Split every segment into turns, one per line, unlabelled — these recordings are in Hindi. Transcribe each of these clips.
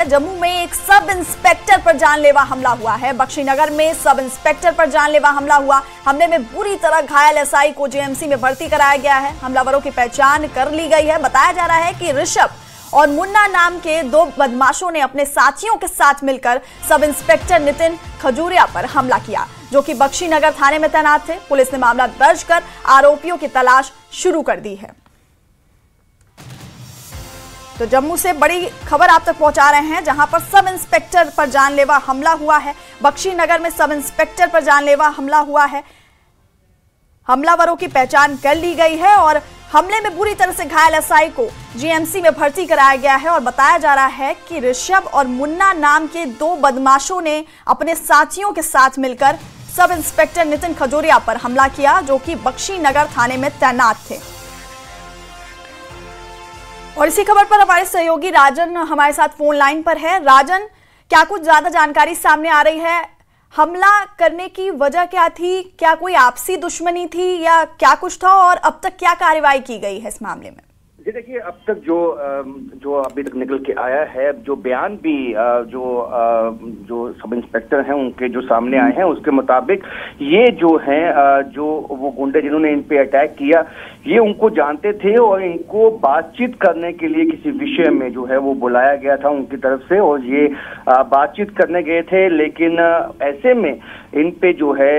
जम्मू में एक सब इंस्पेक्टर पर जानलेवा हमला हुआ है। बख्शीनगर में सब इंस्पेक्टर पर जानलेवा हमला हुआ। हमले में बुरी तरह घायल एसआई को जेएमसी में भर्ती कराया गया है। हमलावरों की पहचान कर ली गई है। बताया जा रहा है कि ऋषभ और मुन्ना नाम के दो बदमाशों ने अपने साथियों के साथ मिलकर सब इंस्पेक्टर नितिन खजूरिया पर हमला किया, जो कि बख्शीनगर थाने में तैनात थे। पुलिस ने मामला दर्ज कर आरोपियों की तलाश शुरू कर दी है। तो जम्मू से बड़ी खबर आप तक पहुंचा रहे हैं, जहां पर सब इंस्पेक्टर पर जानलेवा हमला हुआ है। बख्शीनगर में सब इंस्पेक्टर पर जानलेवा हमला हुआ है। हमलावरों की पहचान कर ली गई है और हमले में बुरी तरह से घायल एसआई को जीएमसी में भर्ती कराया गया है। और बताया जा रहा है कि ऋषभ और मुन्ना नाम के दो बदमाशों ने अपने साथियों के साथ मिलकर सब इंस्पेक्टर नितिन खजूरिया पर हमला किया, जो कि बख्शीनगर थाने में तैनात थे। और इसी खबर पर हमारे सहयोगी राजन हमारे साथ फोन लाइन पर है। राजन, क्या कुछ ज्यादा जानकारी सामने आ रही है? हमला करने की वजह क्या थी? क्या कोई आपसी दुश्मनी थी या क्या कुछ था? और अब तक क्या कार्रवाई की गई है इस मामले में?
जी देखिए, अब तक जो अभी तक निकल के आया है, जो बयान भी जो सब इंस्पेक्टर हैं उनके जो सामने आए हैं, उसके मुताबिक ये जो हैं जो वो गुंडे जिन्होंने इन पे अटैक किया, ये उनको जानते थे और इनको बातचीत करने के लिए किसी विषय में जो है वो बुलाया गया था उनकी तरफ से, और ये बातचीत करने गए थे। लेकिन ऐसे में इन पे जो है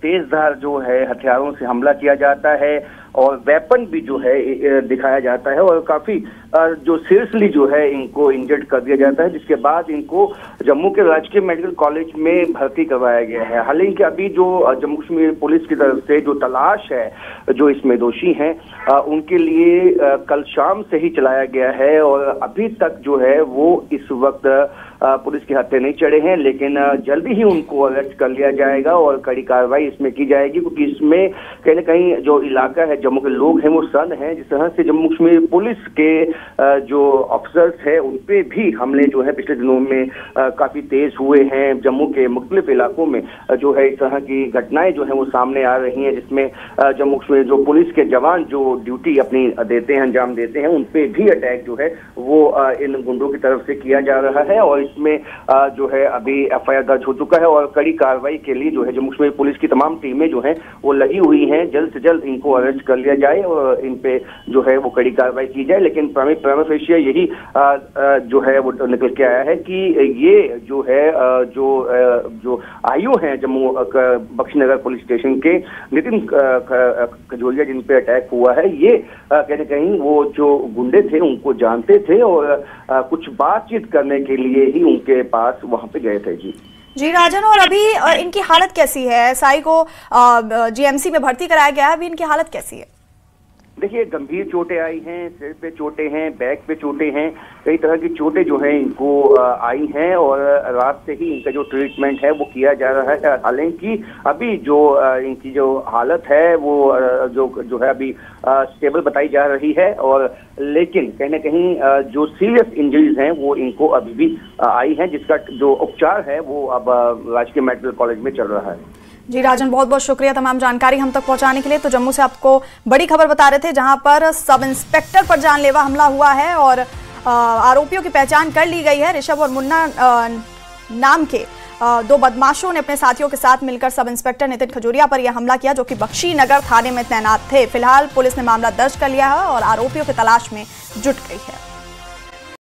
तेजधार जो है हथियारों से हमला किया जाता है और वेपन भी जो है दिखाया जाता है और काफी जो सीरियसली जो है इनको इंजर्ड कर दिया जाता है, जिसके बाद इनको जम्मू के राजकीय मेडिकल कॉलेज में भर्ती करवाया गया है। हालांकि अभी जो जम्मू कश्मीर पुलिस की तरफ से जो तलाश है जो इसमें दोषी हैं उनके लिए कल शाम से ही चलाया गया है और अभी तक जो है वो इस वक्त पुलिस के हाथ नहीं चढ़े हैं, लेकिन जल्दी ही उनको अरेस्ट कर लिया जाएगा और कड़ी कार्रवाई इसमें की जाएगी, क्योंकि इसमें कहीं न कहीं जो इलाका है, जम्मू के लोग हैं वो सन हैं। जिस तरह से जम्मू कश्मीर पुलिस के जो ऑफिसर्स हैं उन पे भी हमले जो है पिछले दिनों में काफी तेज हुए हैं। जम्मू के मुख्तलिफ इलाकों में जो है इस तरह की घटनाएं जो है वो सामने आ रही हैं, जिसमें जम्मू कश्मीर जो पुलिस के जवान जो ड्यूटी अपनी देते हैं, अंजाम देते हैं, उन पे भी अटैक जो है वो इन गुंडों की तरफ से किया जा रहा है। और इसमें जो है अभी एफआईआर दर्ज हो चुका है और कड़ी कार्रवाई के लिए जो है जम्मू कश्मीर पुलिस की तमाम टीमें जो हैं वो लगी हुई हैं। जल्द से जल्द इनको अरेस्ट कर लिया जाए और इन पे जो है वो कड़ी कार्रवाई की जाए। लेकिन प्राइमा फेशिया यही जो है वो निकल के आया है कि ये जो है जो आयु है जम्मू बख्शीनगर पुलिस स्टेशन के नितिन खजूरिया जिन पे अटैक हुआ है, ये कहीं न कहीं वो जो गुंडे थे उनको जानते थे और कुछ बातचीत करने के लिए ही उनके पास वहां पे गए थे।
जी राजन, और अभी इनकी हालत कैसी है? एसआई को जीएमसी में भर्ती कराया गया है, अभी इनकी हालत कैसी है?
देखिए, गंभीर चोटें आई हैं, सिर पे चोटें हैं, बैक पे चोटें हैं, कई तरह की चोटें जो हैं इनको आई हैं और रात से ही इनका जो ट्रीटमेंट है वो किया जा रहा है। हालांकि अभी जो इनकी जो हालत है वो जो है अभी स्टेबल बताई जा रही है, और लेकिन कहीं न कहीं जो सीरियस इंजरीज हैं वो इनको अभी भी आई हैं, जिसका जो उपचार है वो अब राजकीय मेडिकल कॉलेज में चल रहा है।
जी राजन, बहुत बहुत शुक्रिया तमाम जानकारी हम तक पहुंचाने के लिए। तो जम्मू से आपको बड़ी खबर बता रहे थे, जहां पर सब इंस्पेक्टर पर जानलेवा हमला हुआ है और आरोपियों की पहचान कर ली गई है। ऋषभ और मुन्ना नाम के दो बदमाशों ने अपने साथियों के साथ मिलकर सब इंस्पेक्टर नितिन खजूरिया पर यह हमला किया, जो कि बख्शीनगर थाने में तैनात थे। फिलहाल पुलिस ने मामला दर्ज कर लिया है और आरोपियों की तलाश में जुट गई है।